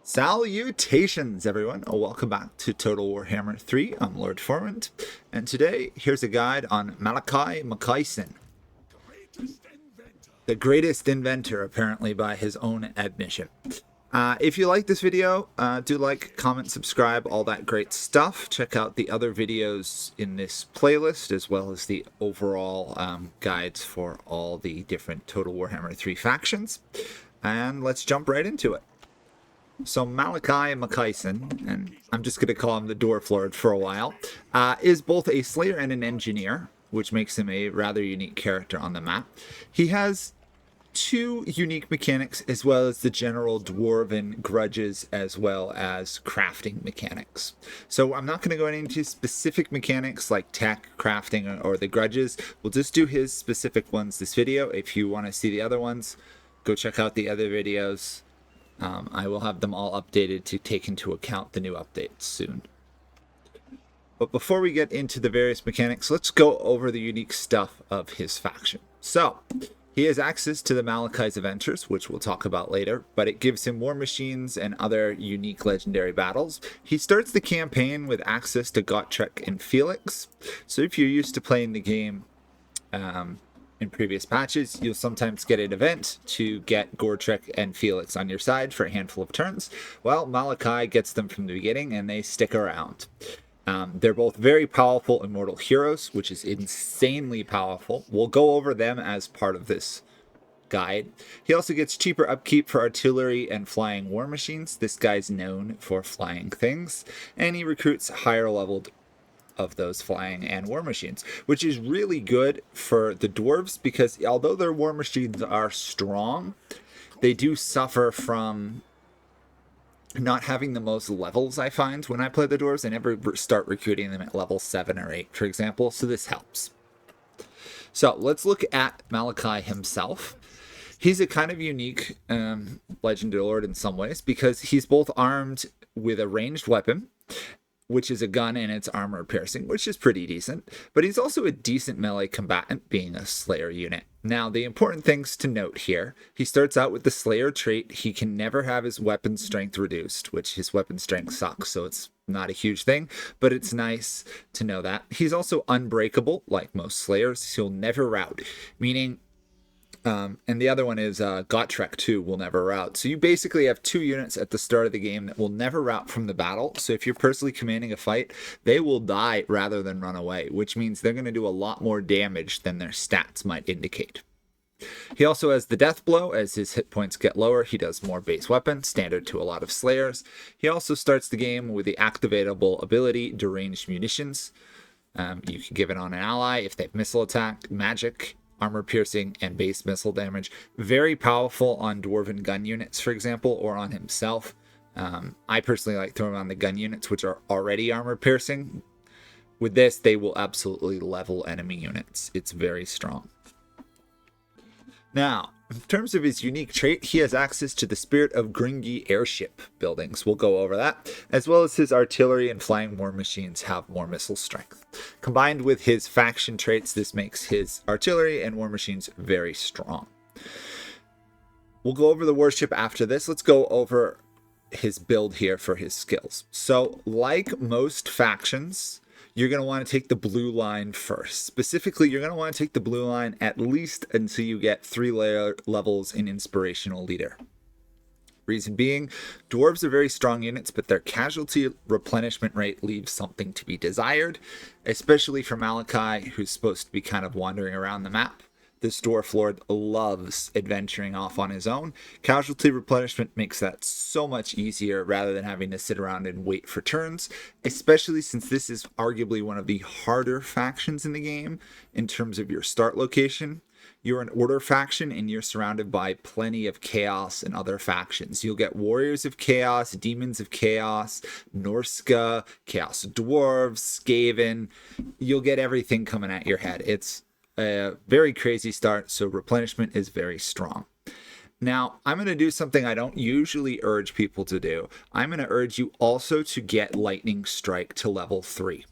Salutations, everyone. Welcome back to Total Warhammer 3. I'm Lord Formant, and today here's a guide on Malakai Makaisson, the greatest inventor, apparently by his own admission. If you like this video, do like, comment, subscribe, all that great stuff. Check out the other videos in this playlist, as well as the overall guides for all the different Total Warhammer 3 factions. And let's jump right into it. So Malakai Makaisson, and I'm just going to call him the Dwarf Lord for a while, is both a Slayer and an Engineer, which makes him a rather unique character on the map. He has two unique mechanics, as well as the general Dwarven grudges, as well as crafting mechanics. So I'm not going to go into specific mechanics like tech, crafting, or the grudges. We'll just do his specific ones this video. If you want to see the other ones, go check out the other videos. I will have them all updated to take into account the new updates soon. But before we get into the various mechanics, let's go over the unique stuff of his faction. So, he has access to the Malakai's Adventures, which we'll talk about later, but it gives him war machines and other unique legendary battles. He starts the campaign with access to Gotrek and Felix. So if you're used to playing the game in previous patches, you'll sometimes get an event to get Gotrek and Felix on your side for a handful of turns. Well, Malakai gets them from the beginning, and they stick around. They're both very powerful Immortal heroes, which is insanely powerful. We'll go over them as part of this guide. He also gets cheaper upkeep for artillery and flying war machines. This guy's known for flying things, and he recruits higher leveled of those flying and war machines, which is really good for the dwarves, because although their war machines are strong, they do suffer from not having the most levels. I find when I play the dwarves, I never start recruiting them at level 7 or 8, for example, so this helps. So let's look at Malakai himself. He's a kind of unique legendary lord in some ways, because he's both armed with a ranged weapon, which is a gun, and it's armor piercing, which is pretty decent. But he's also a decent melee combatant, being a Slayer unit. Now, the important things to note here, he starts out with the Slayer trait. He can never have his weapon strength reduced, which his weapon strength sucks, so it's not a huge thing, but it's nice to know that. He's also unbreakable, like most Slayers. He'll never rout, meaning and the other one is Gotrek 2 will never rout. So you basically have two units at the start of the game that will never rout from the battle. So if you're personally commanding a fight, they will die rather than run away, which means they're going to do a lot more damage than their stats might indicate. He also has the death blow. As his hit points get lower, he does more base weapon, standard to a lot of Slayers. He also starts the game with the activatable ability, deranged munitions. You can give it on an ally if they have missile attack, magic, armor piercing, and base missile damage. Very powerful on dwarven gun units, for example, or on himself. I personally like throwing on the gun units, which are already armor piercing. With this, they will absolutely level enemy units. It's very strong. Now, in terms of his unique trait, he has access to the Spirit of Grungni airship buildings. We'll go over that, as well as his artillery and flying war machines have more missile strength. Combined with his faction traits, this makes his artillery and war machines very strong. We'll go over the warship after this. Let's go over his build here for his skills. So, like most factions, you're going to want to take the blue line first. Specifically, you're going to want to take the blue line at least until you get 3 levels in Inspirational Leader. Reason being, dwarves are very strong units, but their casualty replenishment rate leaves something to be desired, especially for Malakai, who's supposed to be kind of wandering around the map. This dwarf lord loves adventuring off on his own. Casualty replenishment makes that so much easier rather than having to sit around and wait for turns, especially since this is arguably one of the harder factions in the game in terms of your start location. You're an Order faction, and you're surrounded by plenty of chaos and other factions. You'll get Warriors of Chaos, Demons of Chaos, Norska, Chaos Dwarves, Skaven. You'll get everything coming at your head. It's a very crazy start, so replenishment is very strong. Now, I'm going to do something I don't usually urge people to do. I'm going to urge you also to get Lightning Strike to level 3.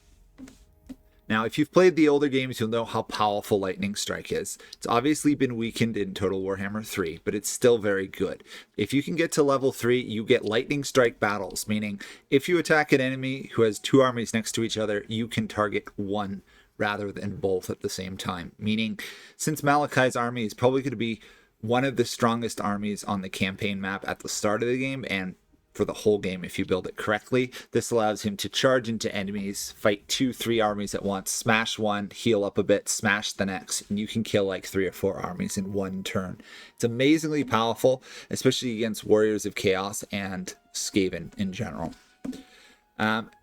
Now, if you've played the older games, you'll know how powerful Lightning Strike is. It's obviously been weakened in Total Warhammer 3, but it's still very good. If you can get to level 3, you get Lightning Strike battles, meaning if you attack an enemy who has 2 armies next to each other, you can target one rather than both at the same time. Meaning, since Malakai's army is probably going to be one of the strongest armies on the campaign map at the start of the game, and for the whole game if you build it correctly, this allows him to charge into enemies, fight 2-3 armies at once, smash one, heal up a bit, smash the next, and you can kill like 3 or 4 armies in one turn. It's amazingly powerful, especially against Warriors of Chaos and Skaven in general.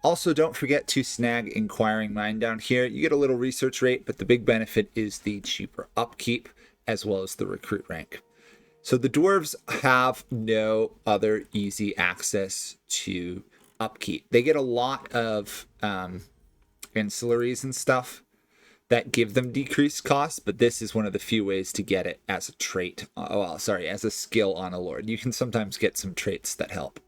Also, don't forget to snag Inquiring Mind down here. You get a little research rate, but the big benefit is the cheaper upkeep as well as the recruit rank. So the dwarves have no other easy access to upkeep. They get a lot of ancillaries and stuff that give them decreased costs, but this is one of the few ways to get it as a trait. As a skill on a lord. You can sometimes get some traits that help.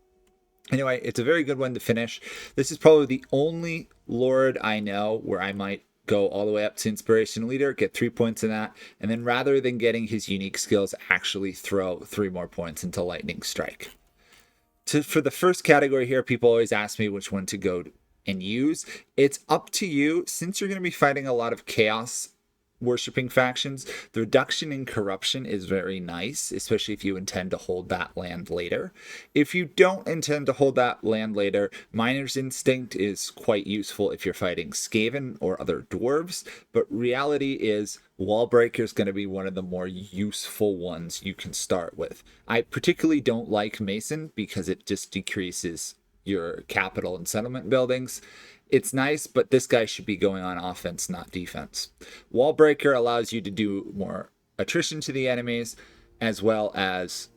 Anyway, it's a very good one to finish. This is probably the only lord I know where I might go all the way up to Inspiration Leader, get 3 points in that, and then rather than getting his unique skills, actually throw 3 more points into Lightning Strike. For the first category here, people always ask me which one to go and use. It's up to you. Since you're going to be fighting a lot of Chaos worshipping factions, the reduction in corruption is very nice, especially if you intend to hold that land later. If you don't intend to hold that land later, Miner's Instinct is quite useful if you're fighting Skaven or other dwarves, but reality is Wallbreaker is going to be one of the more useful ones you can start with. I particularly don't like Mason because it just decreases your capital and settlement buildings. It's nice, but this guy should be going on offense, not defense. Wallbreaker allows you to do more attrition to the enemies, as well as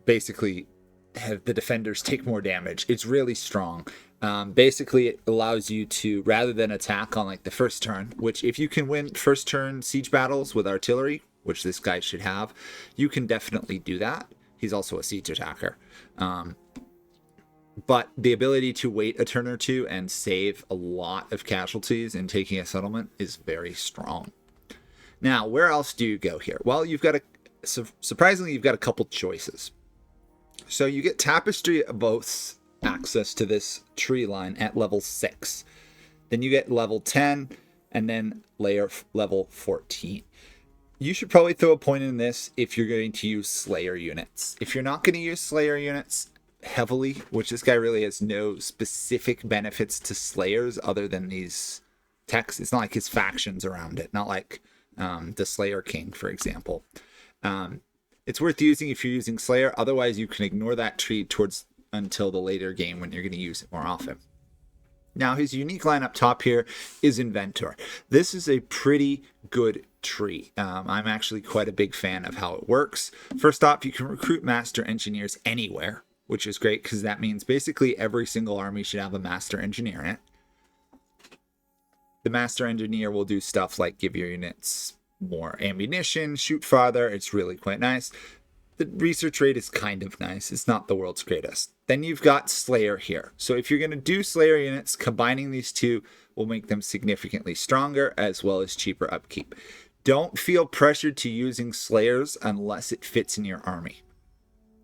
basically have the defenders take more damage. It's really strong. Basically, it allows you to, rather than attack on like the first turn, which if you can win first turn siege battles with artillery, which this guy should have, you can definitely do that. He's also a siege attacker. But the ability to wait a turn or two and save a lot of casualties in taking a settlement is very strong. Now, where else do you go here? Well, surprisingly, you've got a couple choices. So you get Tapestry of Oaths access to this tree line at level 6. Then you get level 10 and then level 14. You should probably throw a point in this if you're going to use Slayer units. If you're not going to use Slayer units heavily, which this guy really has no specific benefits to Slayers other than these texts. It's not like his factions around it, not like the Slayer King, for example. It's worth using if you're using Slayer. Otherwise, you can ignore that tree until the later game when you're going to use it more often. Now, his unique line up top here is Inventor. This is a pretty good tree. I'm actually quite a big fan of how it works. First off, you can recruit Master Engineers anywhere, which is great because that means basically every single army should have a Master Engineer in it. The Master Engineer will do stuff like give your units more ammunition, shoot farther. It's really quite nice. The research rate is kind of nice. It's not the world's greatest. Then you've got Slayer here. So if you're going to do Slayer units, combining these two will make them significantly stronger as well as cheaper upkeep. Don't feel pressured to using Slayers unless it fits in your army.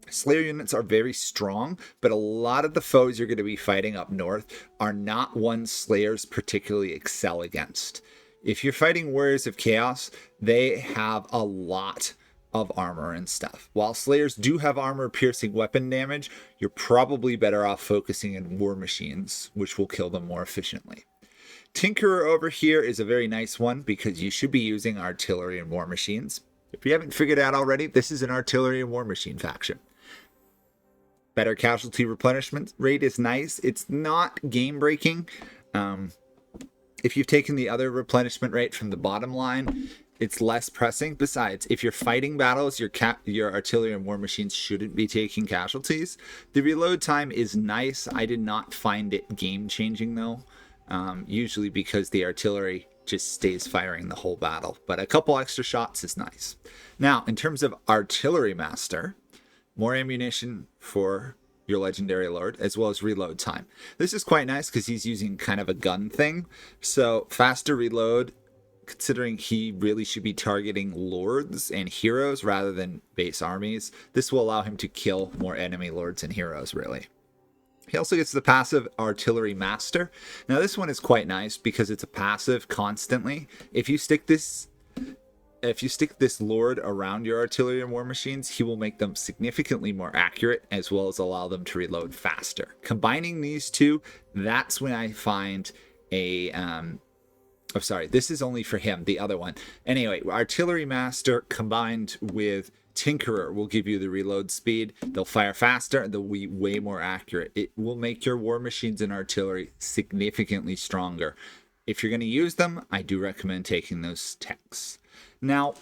Slayer units are very strong, but a lot of the foes you're going to be fighting up north are not ones Slayers particularly excel against. If you're fighting Warriors of Chaos, they have a lot of armor and stuff. While Slayers do have armor-piercing weapon damage, you're probably better off focusing on War Machines, which will kill them more efficiently. Tinkerer over here is a very nice one because you should be using Artillery and War Machines. If you haven't figured out already, this is an Artillery and War Machine faction. Better casualty replenishment rate is nice. It's not game breaking. If you've taken the other replenishment rate from the bottom line, it's less pressing. Besides, if you're fighting battles, your artillery and war machines shouldn't be taking casualties. The reload time is nice. I did not find it game changing though. Usually because the artillery just stays firing the whole battle. But a couple extra shots is nice. Now, in terms of Artillery Master, more ammunition for your legendary lord, as well as reload time. This is quite nice because he's using kind of a gun thing. So faster reload, considering he really should be targeting lords and heroes rather than base armies. This will allow him to kill more enemy lords and heroes, really. He also gets the passive Artillery Master. Now this one is quite nice because it's a passive constantly. If you stick this lord around your artillery and war machines, he will make them significantly more accurate, as well as allow them to reload faster. Combining these two, that's when I find a oh, sorry, this is only for him, the other one. Anyway, Artillery Master combined with Tinkerer will give you the reload speed. They'll fire faster and they'll be way more accurate. It will make your war machines and artillery significantly stronger. If you're going to use them, I do recommend taking those techs. Now,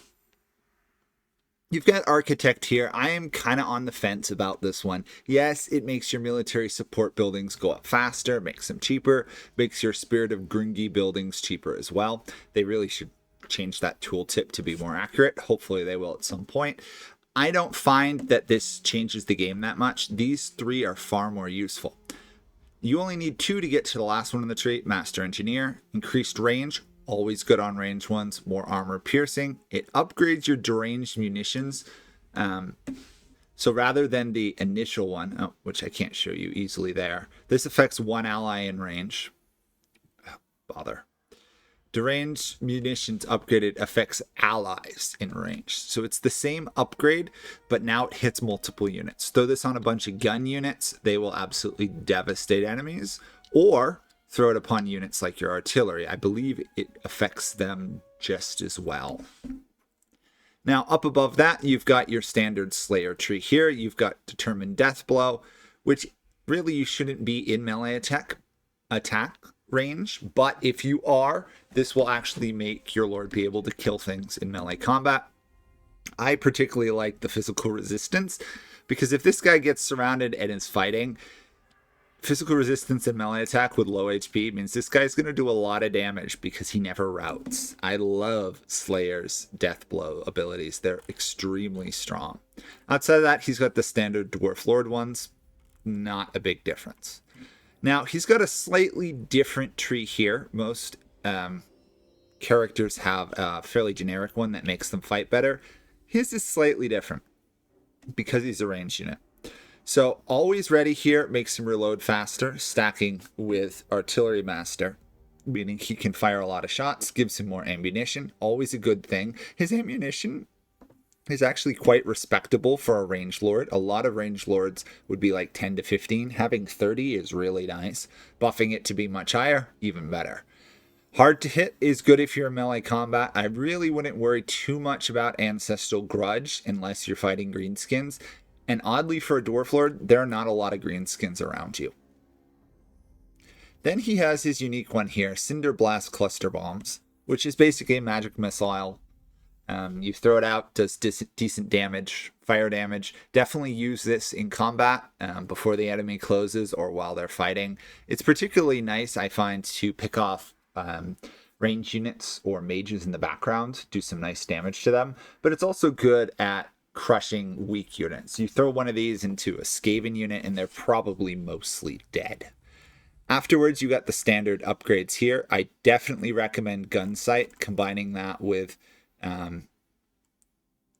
you've got Architect here. I am kind of on the fence about this one. Yes, it makes your military support buildings go up faster, makes them cheaper, makes your Spirit of Grungni buildings cheaper as well. They really should change that tooltip to be more accurate. Hopefully they will at some point. I don't find that this changes the game that much. These three are far more useful. You only need 2 to get to the last one in the tree, Master Engineer. Increased range, always good on range ones. More armor piercing. It upgrades your deranged munitions. So rather than the initial one, which I can't show you easily there, this affects 1 ally in range. Bother. Deranged munitions upgraded affects allies in range. So it's the same upgrade, but now it hits multiple units. Throw this on a bunch of gun units, they will absolutely devastate enemies. Or throw it upon units like your artillery. I believe it affects them just as well. Now, up above that, you've got your standard Slayer tree here. You've got Determined Death Blow, which really you shouldn't be in melee attack range, but if you are, this will actually make your lord be able to kill things in melee combat. I particularly like the physical resistance, because if this guy gets surrounded and is fighting, physical resistance and melee attack with low HP means this guy's going to do a lot of damage because he never routs. I love Slayer's death blow abilities. They're extremely strong. Outside of that, he's got the standard Dwarf Lord ones. Not a big difference. Now, he's got a slightly different tree here. Most characters have a fairly generic one that makes them fight better. His is slightly different because he's a ranged unit. So, always ready here makes him reload faster, stacking with Artillery Master, meaning he can fire a lot of shots, gives him more ammunition. Always a good thing. His ammunition is actually quite respectable for a ranged lord. A lot of ranged lords would be like 10 to 15. Having 30 is really nice. Buffing it to be much higher, even better. Hard to hit is good if you're in melee combat. I really wouldn't worry too much about Ancestral Grudge unless you're fighting greenskins. And oddly for a Dwarf Lord, there are not a lot of greenskins around you. Then he has his unique one here, Cinder Blast Cluster Bombs, which is basically a magic missile. You throw it out, does decent damage, fire damage. Definitely use this in combat before the enemy closes or while they're fighting. It's particularly nice, I find, to pick off range units or mages in the background, do some nice damage to them. But it's also good at crushing weak units. You throw one of these into a Skaven unit and they're probably mostly dead. Afterwards, you got the standard upgrades here. I definitely recommend Gunsight, combining that with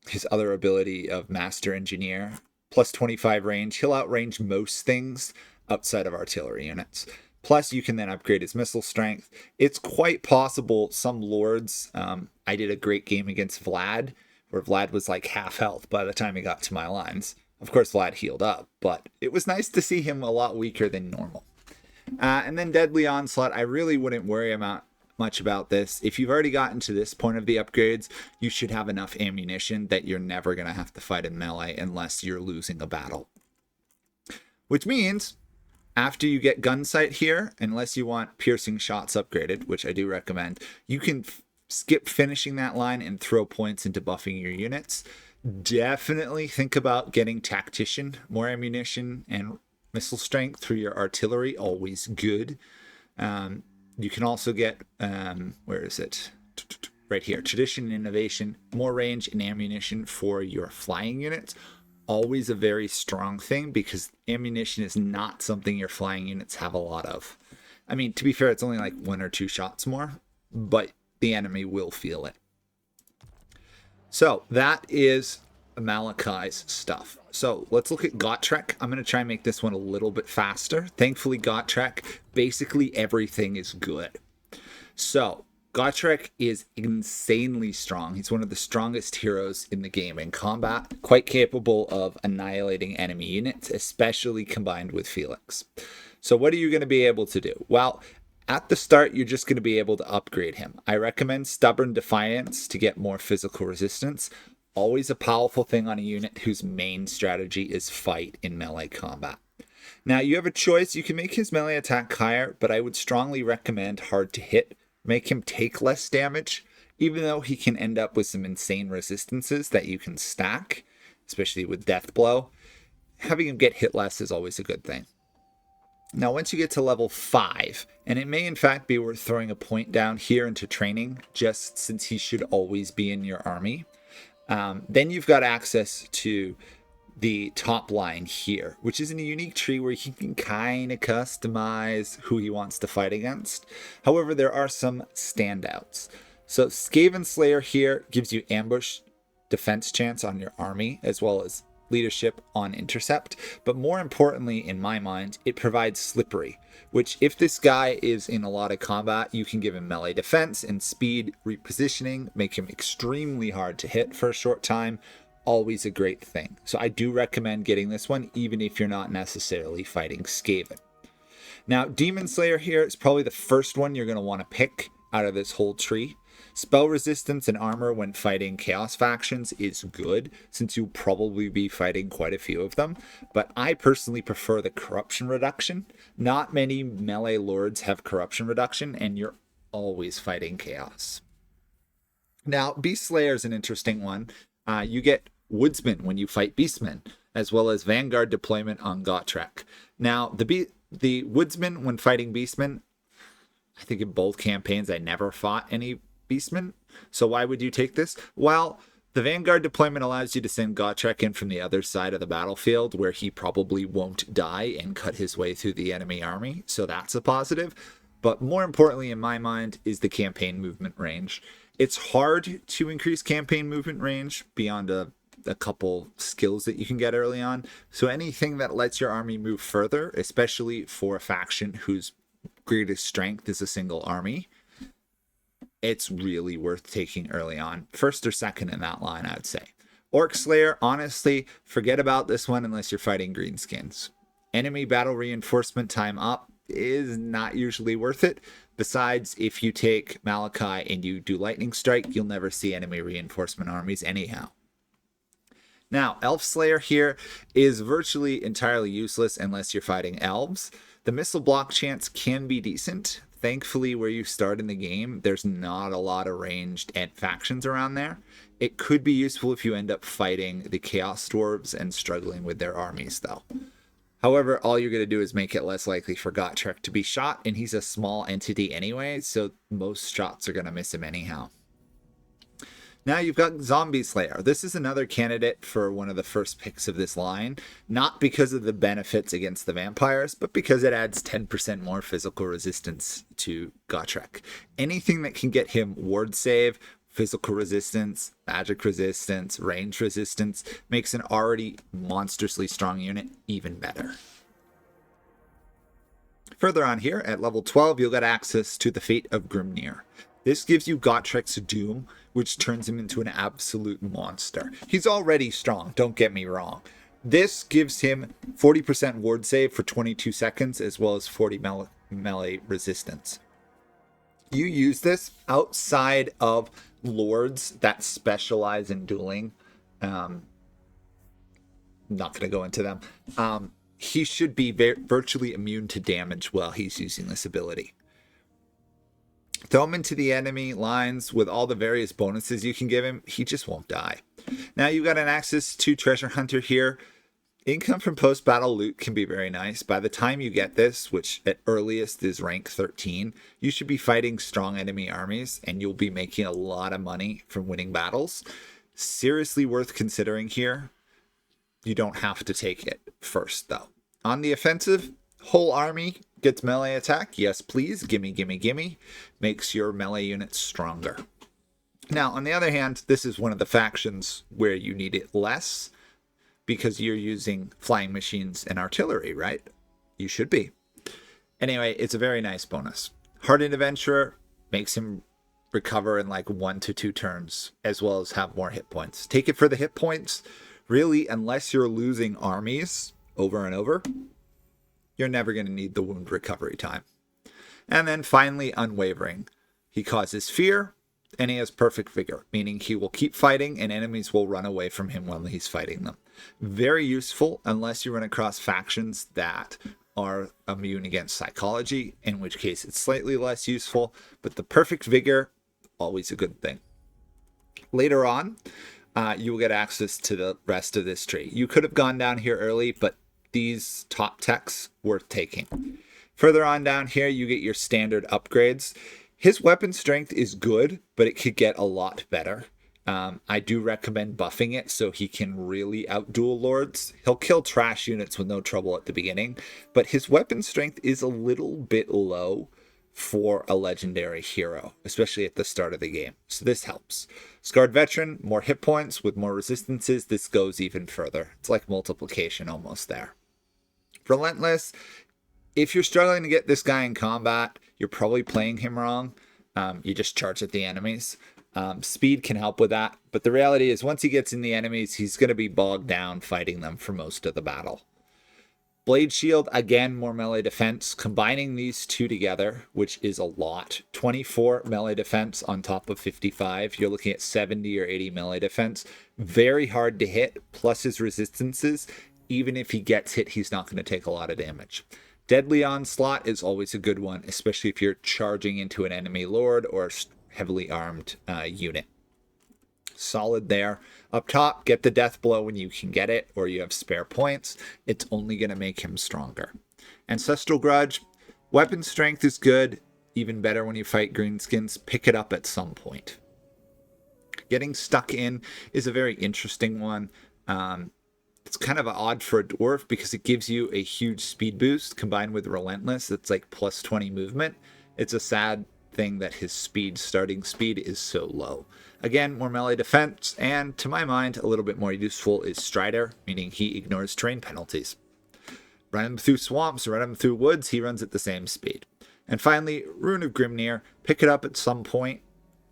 his other ability of Master Engineer. Plus 25 range. He'll outrange most things outside of artillery units. Plus, you can then upgrade his missile strength. It's quite possible some lords... I did a great game against Vlad, where Vlad was like half health by the time he got to my lines. Of course, Vlad healed up, but it was nice to see him a lot weaker than normal. And then Deadly Onslaught, I really wouldn't worry much about this. If you've already gotten to this point of the upgrades, you should have enough ammunition that you're never going to have to fight in melee unless you're losing a battle. Which means, after you get Gunsight here, unless you want Piercing Shots upgraded, which I do recommend, you can skip finishing that line and throw points into buffing your units. Definitely think about getting Tactician, more ammunition, and missile strength through your artillery, always good. You can also get, where is it? Right here, Tradition and Innovation, more range and ammunition for your flying units. always a very strong thing because ammunition is not something your flying units have a lot of. I mean, to be fair, it's only like 1 or 2 shots more, but the enemy will feel it. So that is Malakai's stuff. So let's look at Gotrek. I'm going to try and make this one a little bit faster. Thankfully, Gotrek, basically everything is good. So Gotrek is insanely strong. He's one of the strongest heroes in the game in combat, quite capable of annihilating enemy units, especially combined with Felix. So what are you going to be able to do? Well, at the start, you're just going to be able to upgrade him. I recommend Stubborn Defiance to get more physical resistance. Always a powerful thing on a unit whose main strategy is fight in melee combat. Now, you have a choice. You can make his melee attack higher, but I would strongly recommend Hard to Hit. Make him take less damage, even though he can end up with some insane resistances that you can stack, especially with Death Blow. Having him get hit less is always a good thing. Now, once you get to level 5, and it may in fact be worth throwing a point down here into training, just since he should always be in your army, then you've got access to the top line here, which is in a unique tree where he can kind of customize who he wants to fight against. However, there are some standouts. So Skaven Slayer here gives you ambush defense chance on your army, as well as leadership on intercept. But more importantly, in my mind, it provides slippery, which if this guy is in a lot of combat, you can give him melee defense and speed repositioning, make him extremely hard to hit for a short time. Always a great thing. So I do recommend getting this one, even if you're not necessarily fighting Skaven. Now, Demon Slayer here is probably the first one you're going to want to pick out of this whole tree. Spell resistance and armor when fighting Chaos factions is good, since you'll probably be fighting quite a few of them. But I personally prefer the corruption reduction. Not many melee lords have corruption reduction, and you're always fighting Chaos. Now, Beast Slayer is an interesting one. You get Woodsman when you fight Beastmen, as well as Vanguard deployment on Gotrek. Now, the Woodsman when fighting Beastmen, I think in both campaigns I never fought any Beastmen. So why would you take this? Well, the Vanguard deployment allows you to send Gotrek in from the other side of the battlefield, where he probably won't die and cut his way through the enemy army. So that's a positive. But more importantly, in my mind, is the campaign movement range. It's hard to increase campaign movement range beyond a couple skills that you can get early on. So anything that lets your army move further, especially for a faction whose greatest strength is a single army, it's really worth taking early on. First or second in that line, I'd say. Orc Slayer, honestly, forget about this one unless you're fighting greenskins. Enemy battle reinforcement time up is not usually worth it. Besides, if you take Malakai and you do Lightning Strike, you'll never see enemy reinforcement armies anyhow. Now, Elf Slayer here is virtually entirely useless unless you're fighting elves. The missile block chance can be decent. Thankfully, where you start in the game, there's not a lot of ranged factions around there. It could be useful if you end up fighting the Chaos Dwarves and struggling with their armies, though. However, all you're going to do is make it less likely for Gotrek to be shot, and he's a small entity anyway, so most shots are going to miss him anyhow. Now you've got Zombie Slayer. This is another candidate for one of the first picks of this line, not because of the benefits against the vampires, but because it adds 10% more physical resistance to Gotrek. Anything that can get him ward save, physical resistance, magic resistance, range resistance, makes an already monstrously strong unit even better. Further on here, at level 12, you'll get access to the Fate of Grungni. This gives you Gotrek's Doom, which turns him into an absolute monster. He's already strong, don't get me wrong. This gives him 40% ward save for 22 seconds, as well as 40 melee resistance. You use this outside of lords that specialize in dueling. Not going to go into them. He should be virtually immune to damage while he's using this ability. Throw him into the enemy lines with all the various bonuses you can give him. He just won't die. Now you've got an access to Treasure Hunter here. Income from post-battle loot can be very nice. By the time you get this, which at earliest is rank 13, you should be fighting strong enemy armies, and you'll be making a lot of money from winning battles. Seriously worth considering here. You don't have to take it first, though. On the offensive, whole army gets melee attack. Yes, please. Gimme, gimme, gimme. Makes your melee units stronger. Now, on the other hand, this is one of the factions where you need it less because you're using flying machines and artillery, right? You should be. Anyway, it's a very nice bonus. Hardened Adventurer makes him recover in like 1 to 2 turns, as well as have more hit points. Take it for the hit points. Really, unless you're losing armies over and over, you're never going to need the wound recovery time. And then finally, Unwavering. He causes fear, and he has perfect vigor, meaning he will keep fighting and enemies will run away from him while he's fighting them. Very useful unless you run across factions that are immune against psychology, in which case it's slightly less useful, but the perfect vigor, always a good thing. Later on, you will get access to the rest of this tree. You could have gone down here early, but these top techs worth taking. Further on down here, you get your standard upgrades. His weapon strength is good, but it could get a lot better. I do recommend buffing it so he can really outduel lords. He'll kill trash units with no trouble at the beginning, but his weapon strength is a little bit low for a legendary hero, especially at the start of the game. So this helps. Scarred Veteran, more hit points with more resistances. This goes even further. It's like multiplication almost there. Relentless. If you're struggling to get this guy in combat, you're probably playing him wrong. You just charge at the enemies. Speed can help with that, but the reality is once he gets in the enemies, he's going to be bogged down fighting them for most of the battle. Blade Shield, again, more melee defense. Combining these two together, which is a lot. 24 melee defense on top of 55. You're looking at 70 or 80 melee defense. Very hard to hit, plus his resistances. Even if he gets hit, he's not going to take a lot of damage. Deadly Onslaught is always a good one, especially if you're charging into an enemy lord or heavily armed unit. Solid there. Up top, get the death blow when you can get it, or you have spare points. It's only going to make him stronger. Ancestral Grudge, weapon strength is good. Even better when you fight greenskins. Pick it up at some point. Getting stuck in is a very interesting one. It's kind of odd for a dwarf because it gives you a huge speed boost combined with Relentless. It's like plus 20 movement. It's a sad thing that his starting speed is so low. Again, more melee defense, and to my mind, a little bit more useful is Strider, meaning he ignores terrain penalties. Run him through swamps, run him through woods, he runs at the same speed. And finally, Rune of Grimnir, pick it up at some point.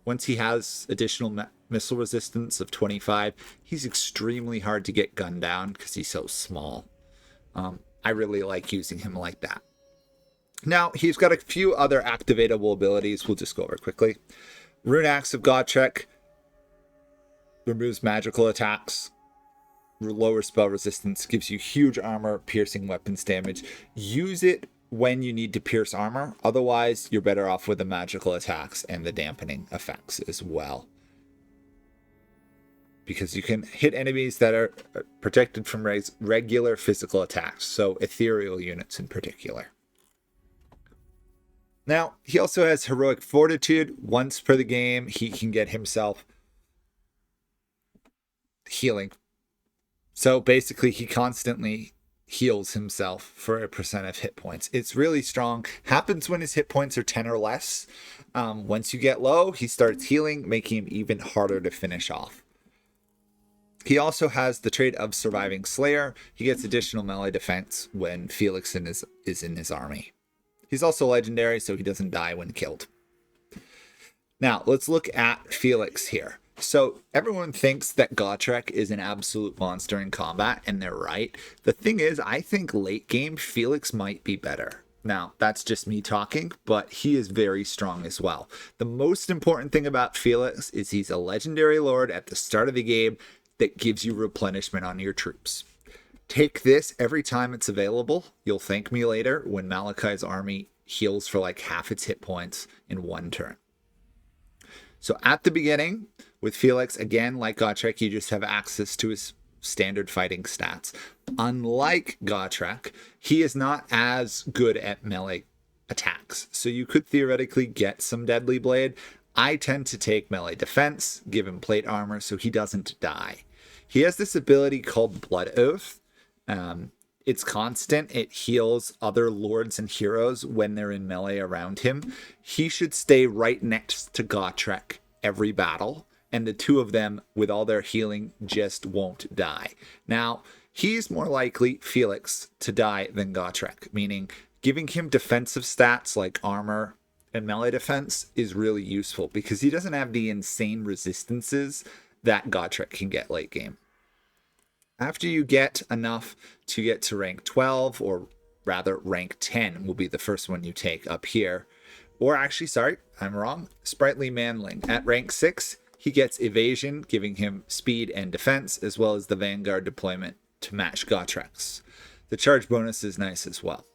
Once he has additional missile resistance of 25, he's extremely hard to get gunned down because he's so small. I really like using him like that. Now, he's got a few other activatable abilities we'll just go over quickly. Rune Axe of Gotrek removes magical attacks, lower spell resistance, gives you huge armor, piercing weapons damage. Use it when you need to pierce armor. Otherwise, you're better off with the magical attacks and the dampening effects as well. Because you can hit enemies that are protected from regular physical attacks, so ethereal units in particular. Now, he also has Heroic Fortitude. Once per the game, he can get himself healing. So basically, he constantly heals himself for a % of hit points. It's really strong. Happens when his hit points are 10 or less. Once you get low, he starts healing, making him even harder to finish off. He also has the trait of Surviving Slayer. He gets additional melee defense when Felix is in his army. He's also legendary, so he doesn't die when killed. Now, let's look at Felix here. So everyone thinks that Gotrek is an absolute monster in combat, and they're right. The thing is, I think late game, Felix might be better. Now, that's just me talking, but he is very strong as well. The most important thing about Felix is he's a legendary lord at the start of the game that gives you replenishment on your troops. Take this every time it's available. You'll thank me later when Malakai's army heals for like half its hit points in one turn. So at the beginning, with Felix, again, like Gotrek, you just have access to his standard fighting stats. Unlike Gotrek, he is not as good at melee attacks. So you could theoretically get some Deadly Blade. I tend to take melee defense, give him plate armor so he doesn't die. He has this ability called Blood Oath. It's constant. It heals other lords and heroes when they're in melee around him. He should stay right next to Gotrek every battle, and the two of them, with all their healing, just won't die. Now, he's more likely, Felix, to die than Gotrek, meaning giving him defensive stats like armor and melee defense is really useful because he doesn't have the insane resistances that Gotrek can get late game. After you get enough to get to rank 12, or rather rank 10 will be the first one you take up here. Or actually, sorry, I'm wrong. Sprightly Manling. At rank 6, he gets evasion, giving him speed and defense, as well as the Vanguard deployment to match Gotrek's. The charge bonus is nice as well.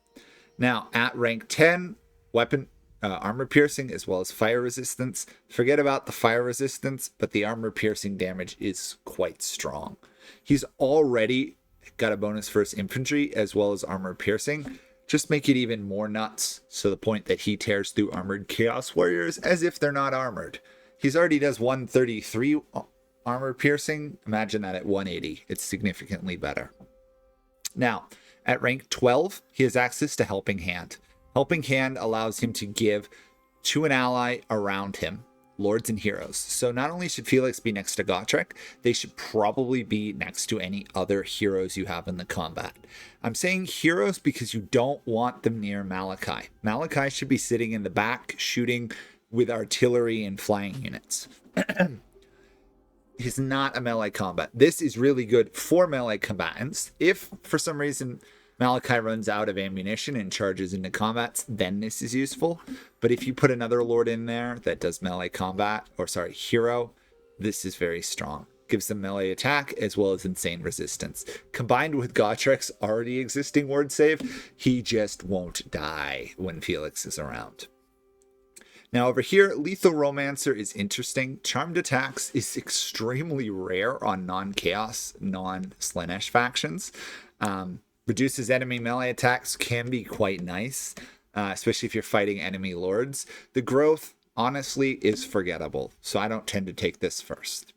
Now, at rank 10, weapon, armor piercing, as well as fire resistance. Forget about the fire resistance, but the armor piercing damage is quite strong. He's already got a bonus for his infantry as well as armor piercing. Just make it even more nuts, so the point that he tears through armored chaos warriors as if they're not armored. He's already does 133 armor piercing. Imagine that at 180. It's significantly better. Now, at rank 12, he has access to Helping Hand. Helping Hand allows him to give to an ally around him lords and heroes. So not only should Felix be next to Gotrek, they should probably be next to any other heroes you have in the combat. I'm saying heroes because you don't want them near Malakai. Malakai should be sitting in the back shooting with artillery and flying units. He's not a melee combat. This is really good for melee combatants. If for some reason Malakai runs out of ammunition and charges into combats, then this is useful. But if you put another lord in there that does melee combat, or sorry, hero, this is very strong. Gives them melee attack as well as insane resistance. Combined with Gotrek's already existing ward save, he just won't die when Felix is around. Now over here, Lethal Romancer is interesting. Charmed Attacks is extremely rare on non-chaos, non-Slaanesh factions. Reduces enemy melee attacks can be quite nice, especially if you're fighting enemy lords. The growth, honestly, is forgettable, so I don't tend to take this first.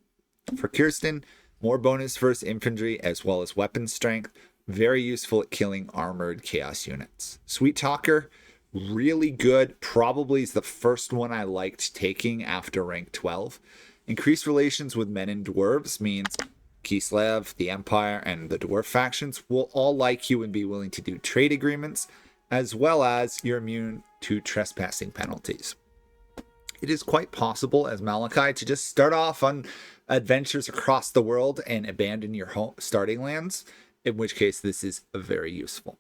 For Kirsten, more bonus for his infantry as well as weapon strength. Very useful at killing armored chaos units. Sweet Talker, really good. Probably is the first one I liked taking after rank 12. Increased relations with men and dwarves means Kislev, the Empire, and the Dwarf factions will all like you and be willing to do trade agreements, as well as you're immune to trespassing penalties. It is quite possible as Malakai to just start off on adventures across the world and abandon your home starting lands, in which case this is very useful.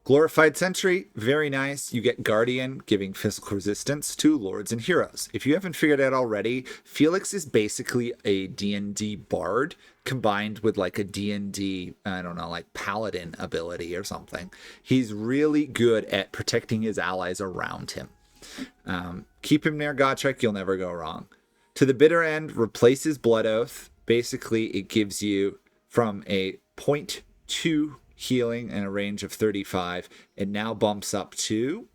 Glorified Sentry, very nice. You get Guardian, giving physical resistance to lords and heroes. If you haven't figured out already, Felix is basically a D&D bard combined with like a D&D, I don't know, like paladin ability or something. He's really good at protecting his allies around him. Keep him near Gotrek, you'll never go wrong. To the bitter end, replaces Blood Oath. Basically, it gives you from a 0.2 healing and a range of 35. It now bumps up to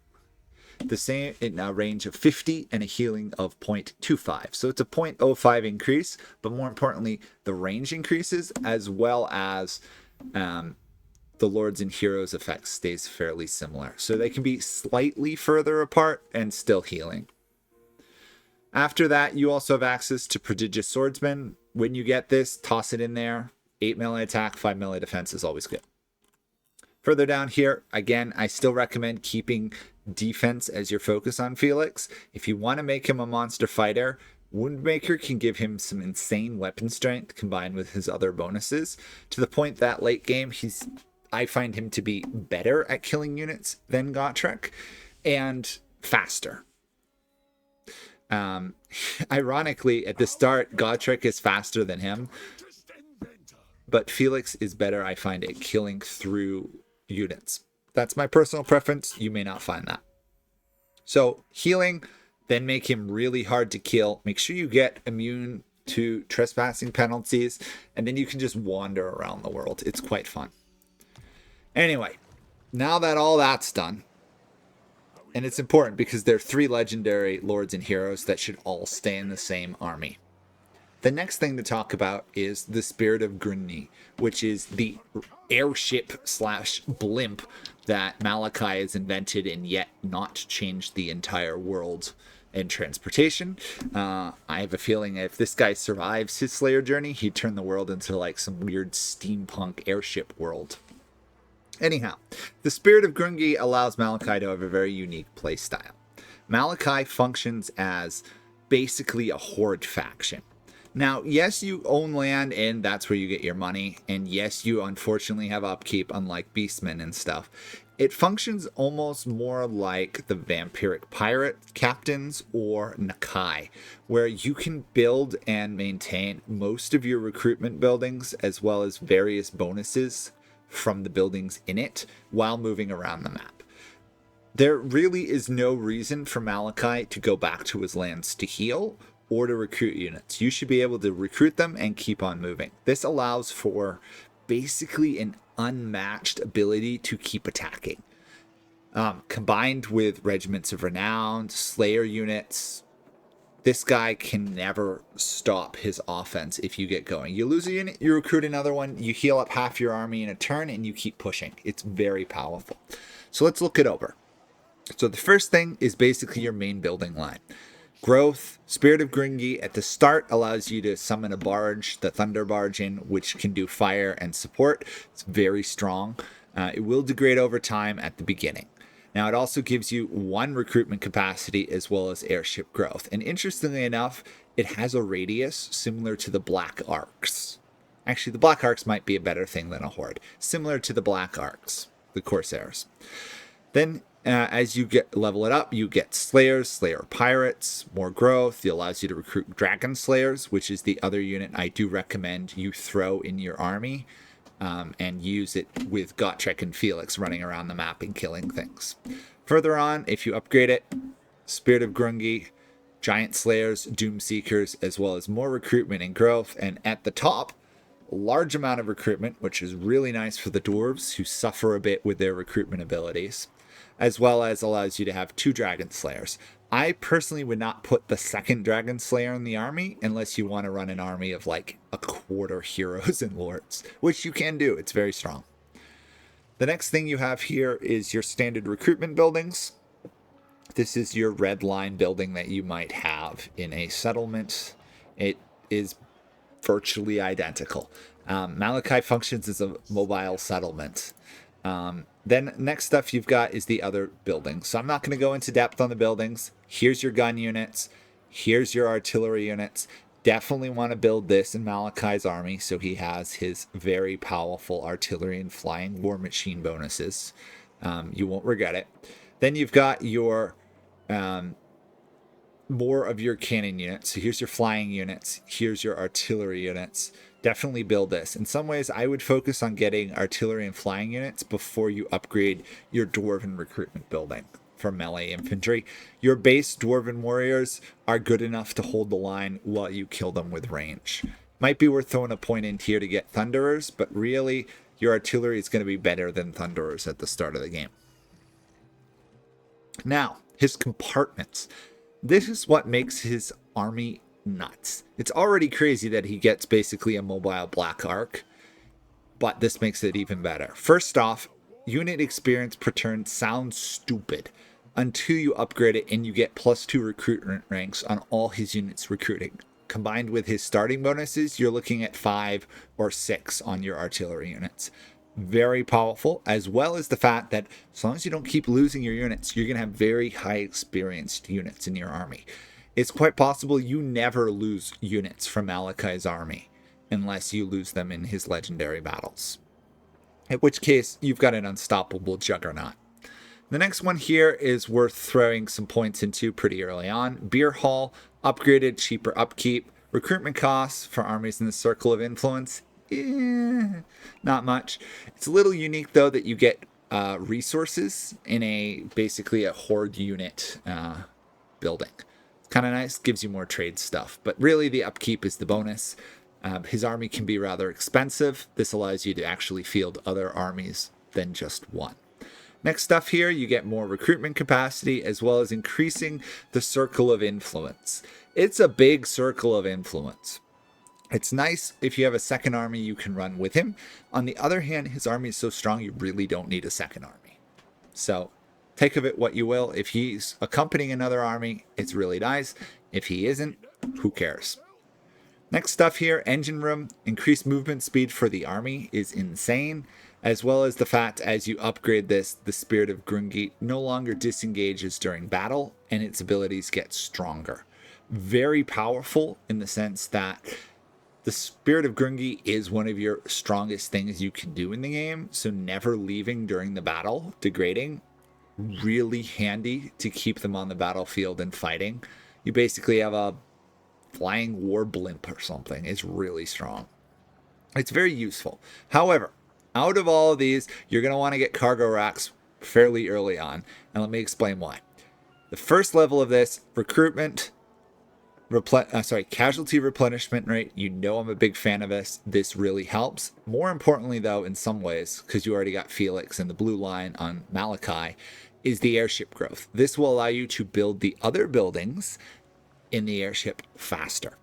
the same in a range of 50 and a healing of 0.25. So it's a 0.05 increase, but more importantly, the range increases as well as the Lords and Heroes effect stays fairly similar. So they can be slightly further apart and still healing. After that, you also have access to Prodigious Swordsman. When you get this, toss it in there. 8 melee attack, 5 melee defense is always good. Further down here, again, I still recommend keeping defense as your focus on Felix. If you want to make him a monster fighter, Woundmaker can give him some insane weapon strength combined with his other bonuses, to the point that late game, I find him to be better at killing units than Gotrek, and faster. Ironically, at the start, Gotrek is faster than him, but Felix is better, I find, at killing through units. That's my personal preference. You may not find that. So healing, then make him really hard to kill. Make sure you get immune to trespassing penalties, and then you can just wander around the world. It's quite fun. Anyway, now that all that's done, and it's important because there are 3 legendary lords and heroes that should all stay in the same army. The next thing to talk about is the Spirit of Grungni, which is the airship slash blimp that Malakai has invented and yet not changed the entire world and transportation. I have a feeling if this guy survives his Slayer journey, he'd turn the world into like some weird steampunk airship world. Anyhow, the Spirit of Grungni allows Malakai to have a very unique playstyle. Malakai functions as basically a Horde faction. Now, yes, you own land and that's where you get your money. And yes, you unfortunately have upkeep, unlike Beastmen and stuff. It functions almost more like the Vampiric Pirate Captains or Nakai, where you can build and maintain most of your recruitment buildings as well as various bonuses from the buildings in it while moving around the map. There really is no reason for Malakai to go back to his lands to heal or to recruit units. You should be able to recruit them and keep on moving. This allows for basically an unmatched ability to keep attacking. Combined with Regiments of Renown, Slayer units, this guy can never stop his offense if you get going. You lose a unit, you recruit another one, you heal up half your army in a turn, and you keep pushing. It's very powerful. So let's look it over. So the first thing is basically your main building line. Growth, Spirit of Grungni at the start allows you to summon a barge, the Thunder Barge in, which can do fire and support. It's very strong. It will degrade over time at the beginning. Now, it also gives you 1 recruitment capacity as well as airship growth. And interestingly enough, it has a radius similar to the Black Arcs. Actually, the Black Arcs might be a better thing than a Horde. Similar to the Black Arcs, the Corsairs. Then as you level it up, you get Slayers, Slayer Pirates, more growth. It allows you to recruit Dragon Slayers, which is the other unit I do recommend you throw in your army and use it with Gotrek and Felix running around the map and killing things. Further on, if you upgrade it, Spirit of Grungni, Giant Slayers, Doom Seekers, as well as more recruitment and growth. And at the top, a large amount of recruitment, which is really nice for the dwarves who suffer a bit with their recruitment abilities, as well as allows you to have 2 Dragon Slayers. I personally would not put the second Dragon Slayer in the army unless you want to run an army of like a quarter heroes and lords, which you can do. It's very strong. The next thing you have here is your standard recruitment buildings. This is your red line building that you might have in a settlement. It is virtually identical. Malakai functions as a mobile settlement. Then next stuff you've got is the other buildings. So I'm not going to go into depth on the buildings. Here's your gun units. Here's your artillery units. Definitely want to build this in Malakai's army so he has his very powerful artillery and flying war machine bonuses. You won't regret it. Then you've got your more of your cannon units. So here's your flying units. Here's your artillery units. Definitely build this. In some ways, I would focus on getting artillery and flying units before you upgrade your dwarven recruitment building for melee infantry. Your base dwarven warriors are good enough to hold the line while you kill them with range. Might be worth throwing a point in here to get thunderers, but really your artillery is going to be better than thunderers at the start of the game. Now, his compartments. This is what makes his army nuts. It's already crazy that he gets basically a mobile Black Arc, but this makes it even better. First off, unit experience per turn sounds stupid until you upgrade it and you get +2 recruitment ranks on all his units recruiting. Combined with his starting bonuses, you're looking at 5 or 6 on your artillery units. Very powerful, as well as the fact that as long as you don't keep losing your units, you're going to have very high experienced units in your army. It's quite possible you never lose units from Malakai's army unless you lose them in his legendary battles. In which case, you've got an unstoppable juggernaut. The next one here is worth throwing some points into pretty early on. Beer Hall, upgraded, cheaper upkeep. Recruitment costs for armies in the Circle of Influence, not much. It's a little unique, though, that you get resources in basically a Horde unit building. Kind of nice, gives you more trade stuff, but really the upkeep is the bonus. His army can be rather expensive. This allows you to actually field other armies than just one. Next stuff here, you get more recruitment capacity as well as increasing the circle of influence. It's a big circle of influence. It's nice if you have a second army you can run with him. On the other hand, his army is so strong you really don't need a second army. So take of it what you will. If he's accompanying another army, it's really nice. If he isn't, who cares? Next stuff here, engine room. Increased movement speed for the army is insane, as well as the fact as you upgrade this, the Spirit of Grungni no longer disengages during battle and its abilities get stronger. Very powerful in the sense that the Spirit of Grungni is one of your strongest things you can do in the game, so never leaving during the battle, degrading, really handy to keep them on the battlefield and fighting. You basically have a flying war blimp or something. It's really strong. It's very useful. However, out of all of these, you're going to want to get cargo racks fairly early on, and let me explain why. The first level of this, recruitment, casualty replenishment rate. You know I'm a big fan of this. This really helps. More importantly, though, in some ways, because you already got Felix and the blue line on Malakai, is the airship growth. This will allow you to build the other buildings in the airship faster.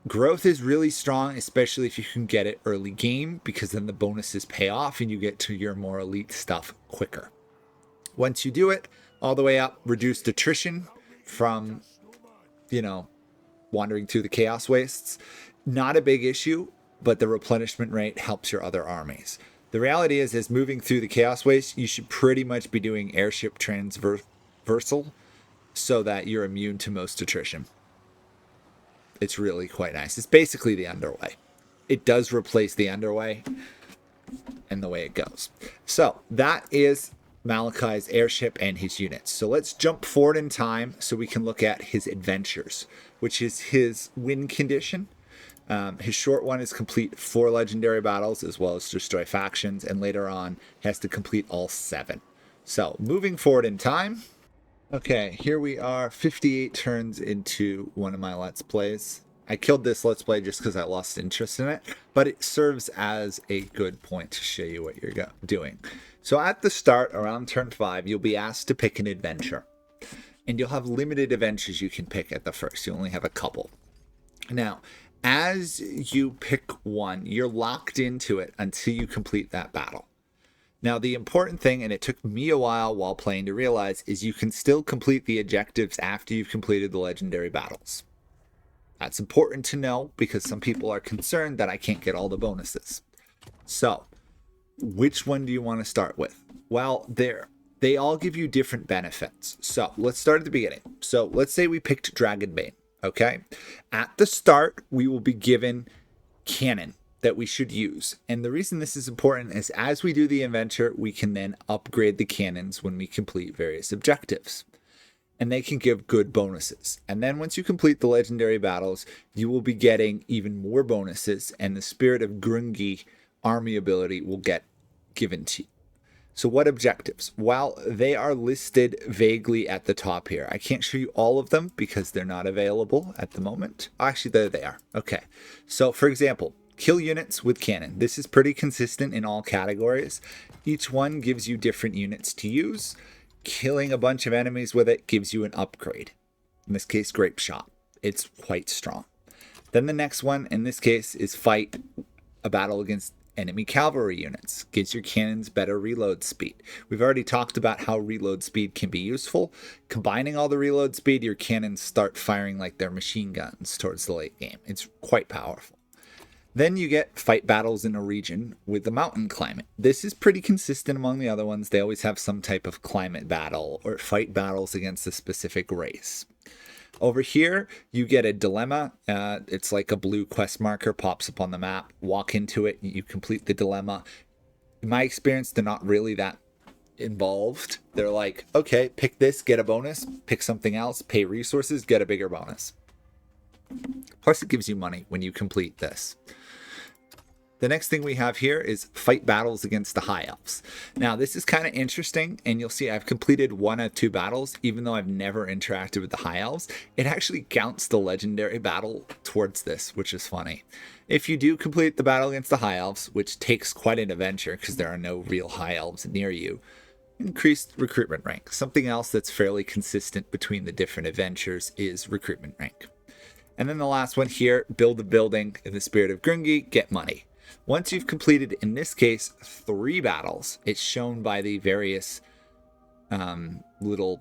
Growth is really strong, especially if you can get it early game, because then the bonuses pay off and you get to your more elite stuff quicker. Once you do it, all the way up, reduced attrition from, wandering through the chaos wastes. Not a big issue, but the replenishment rate helps your other armies. The reality is moving through the chaos waste, you should pretty much be doing airship transversal so that you're immune to most attrition. It's really quite nice. It's basically the underway. It does replace the underway and the way it goes. So that is Malakai's airship and his units. So let's jump forward in time so we can look at his adventures, which is his win condition. His short one is complete 4 legendary battles as well as destroy factions, and later on has to complete all 7. So moving forward in time. Okay, here we are 58 turns into one of my Let's Plays. I killed this Let's Play just because I lost interest in it, but it serves as a good point to show you what you're doing. So at the start, around turn 5, you'll be asked to pick an adventure. And you'll have limited adventures you can pick at the first. You only have a couple. Now, as you pick one, you're locked into it until you complete that battle. Now, the important thing, and it took me a while playing to realize, is you can still complete the objectives after you've completed the legendary battles. That's important to know because some people are concerned that I can't get all the bonuses. So, which one do you want to start with? Well, they all give you different benefits. So, let's start at the beginning. So, let's say we picked Dragonbane, okay? At the start, we will be given cannon that we should use. And the reason this is important is as we do the adventure, we can then upgrade the cannons when we complete various objectives. And they can give good bonuses. And then once you complete the legendary battles, you will be getting even more bonuses, and the Spirit of Grungni army ability will get given to you. So what objectives? Well, they are listed vaguely at the top here. I can't show you all of them because they're not available at the moment. Actually, there they are. Okay. So for example, kill units with cannon. This is pretty consistent in all categories. Each one gives you different units to use. Killing a bunch of enemies with it gives you an upgrade. In this case, Grape Shot. It's quite strong. Then the next one, in this case, is fight a battle against enemy cavalry units. Gives your cannons better reload speed. We've already talked about how reload speed can be useful. Combining all the reload speed, your cannons start firing like they're machine guns towards the late game. It's quite powerful. Then you get fight battles in a region with the mountain climate. This is pretty consistent among the other ones. They always have some type of climate battle or fight battles against a specific race. Over here, you get a dilemma. It's like a blue quest marker pops up on the map. Walk into it, you complete the dilemma. In my experience, they're not really that involved. They're like, okay, pick this, get a bonus. Pick something else, pay resources, get a bigger bonus. Plus, it gives you money when you complete this. The next thing we have here is fight battles against the High Elves. Now, this is kind of interesting, and you'll see I've completed 1 of 2 battles, even though I've never interacted with the High Elves. It actually counts the legendary battle towards this, which is funny. If you do complete the battle against the High Elves, which takes quite an adventure because there are no real High Elves near you, increased recruitment rank. Something else that's fairly consistent between the different adventures is recruitment rank. And then the last one here, build a building in the spirit of Grungni, get money. Once you've completed, in this case, 3 battles, it's shown by the various little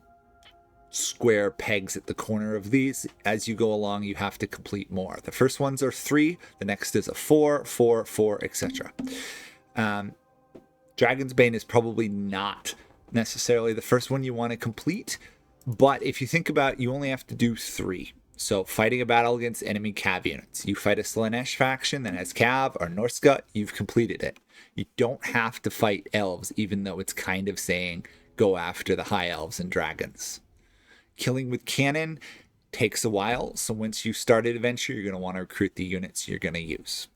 square pegs at the corner of these. As you go along, you have to complete more. The first ones are 3, the next is a 4, 4, 4, etc. Dragon's Bane is probably not necessarily the first one you want to complete, but if you think about it, you only have to do 3. So fighting a battle against enemy Cav units. You fight a Slaanesh faction that has Cav or Norska, you've completed it. You don't have to fight elves, even though it's kind of saying go after the high elves and dragons. Killing with cannon takes a while, so once you start an adventure, you're going to want to recruit the units you're going to use.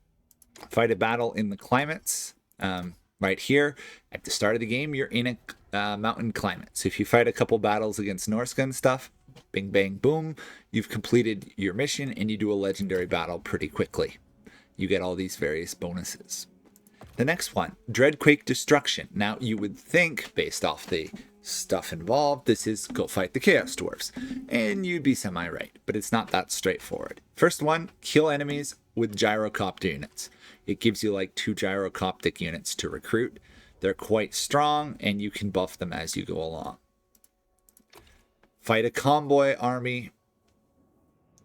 Fight a battle in the climates. Right here, at the start of the game, you're in a mountain climate. So if you fight a couple battles against Norska and stuff, bing, bang, boom, you've completed your mission and you do a legendary battle pretty quickly. You get all these various bonuses. The next one, Dreadquake Destruction. Now, you would think, based off the stuff involved, this is go fight the Chaos Dwarves. And you'd be semi-right, but it's not that straightforward. First one, kill enemies with gyrocopter units. It gives you like 2 gyrocoptic units to recruit. They're quite strong, and you can buff them as you go along. Fight a convoy army.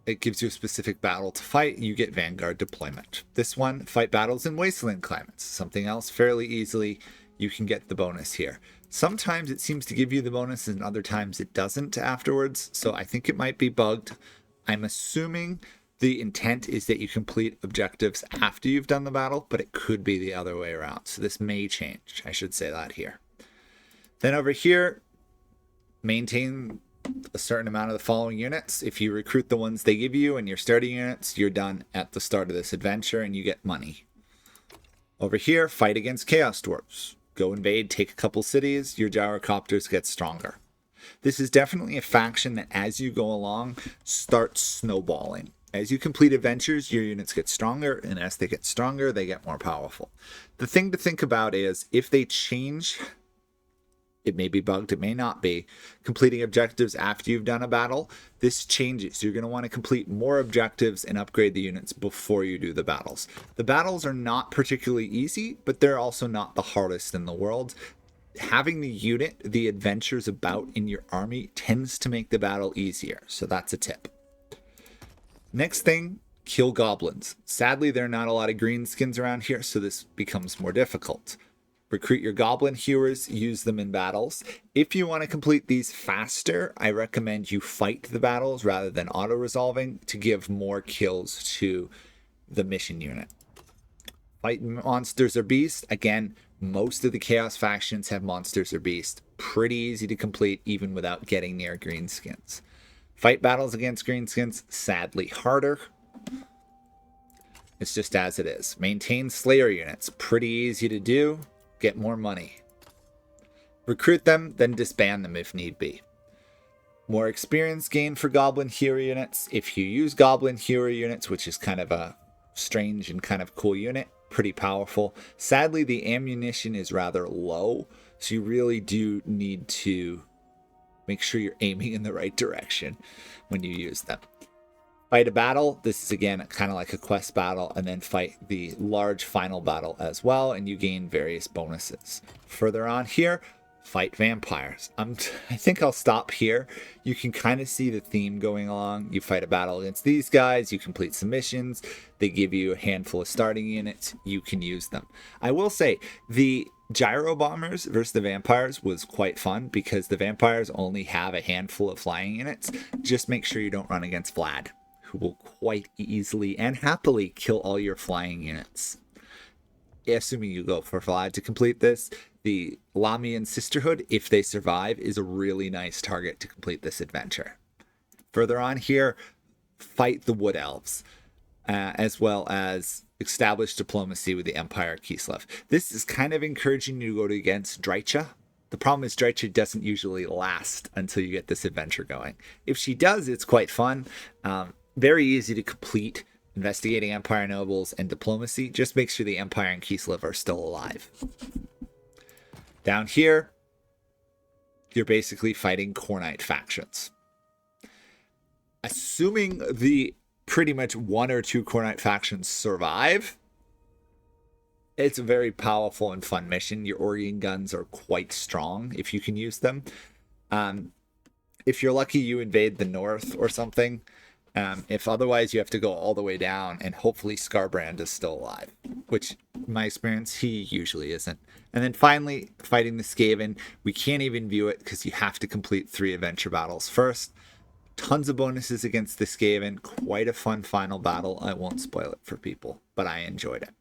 It gives you a specific battle to fight. You get Vanguard deployment. This one, fight battles in wasteland climates. Something else fairly easily. You can get the bonus here. Sometimes it seems to give you the bonus and other times it doesn't afterwards. So I think it might be bugged. I'm assuming the intent is that you complete objectives after you've done the battle, but it could be the other way around. So this may change. I should say that here. Then over here, maintain a certain amount of the following units. If you recruit the ones they give you and your starting units, you're done at the start of this adventure and you get money. Over here, fight against Chaos Dwarves. Go invade, take a couple cities, your gyrocopters get stronger. This is definitely a faction that as you go along, starts snowballing. As you complete adventures, your units get stronger, and as they get stronger, they get more powerful. The thing to think about is if they change, it may be bugged, it may not be, completing objectives after you've done a battle, this changes. You're going to want to complete more objectives and upgrade the units before you do the battles. The battles are not particularly easy, but they're also not the hardest in the world. Having the unit the adventure's about in your army tends to make the battle easier, so that's a tip. Next thing, kill goblins. Sadly, there are not a lot of greenskins around here, so this becomes more difficult. Recruit your goblin hewers, use them in battles. If you want to complete these faster, I recommend you fight the battles rather than auto-resolving to give more kills to the mission unit. Fight monsters or beasts. Again, most of the Chaos factions have monsters or beasts. Pretty easy to complete even without getting near greenskins. Fight battles against greenskins, sadly harder. It's just as it is. Maintain Slayer units. Pretty easy to do. Get more money. Recruit them, then disband them if need be. More experience gained for Goblin Hero units. If you use Goblin Hero units, which is kind of a strange and kind of cool unit, pretty powerful. Sadly, the ammunition is rather low, so you really do need to make sure you're aiming in the right direction when you use them. Fight a battle. This is again kind of like a quest battle, and then fight the large final battle as well, and you gain various bonuses. Further on here, fight vampires. I think I'll stop here. You can kind of see the theme going along. You fight a battle against these guys, you complete some missions, they give you a handful of starting units, you can use them. I will say, the Gyro Bombers versus the Vampires was quite fun because the Vampires only have a handful of flying units. Just make sure you don't run against Vlad, who will quite easily and happily kill all your flying units. Assuming you go for Vlad to complete this, the Lamian Sisterhood, if they survive, is a really nice target to complete this adventure. Further on here, fight the Wood Elves, as well as establish diplomacy with the Empire Kislev. This is kind of encouraging you to go against Drycha. The problem is Drycha doesn't usually last until you get this adventure going. If she does, it's quite fun. Very easy to complete. Investigating Empire nobles and diplomacy. Just make sure the Empire and Kislev are still alive. Down here, you're basically fighting Khornite factions. Assuming the pretty much 1 or 2 Core Knight factions survive, it's a very powerful and fun mission. Your Organ guns are quite strong if you can use them. If you're lucky, you invade the north or something. If otherwise, you have to go all the way down, and hopefully Scarbrand is still alive, which, in my experience, he usually isn't. And then finally, fighting the Skaven. We can't even view it because you have to complete 3 adventure battles first. Tons of bonuses against the Skaven. Quite a fun final battle. I won't spoil it for people, but I enjoyed it.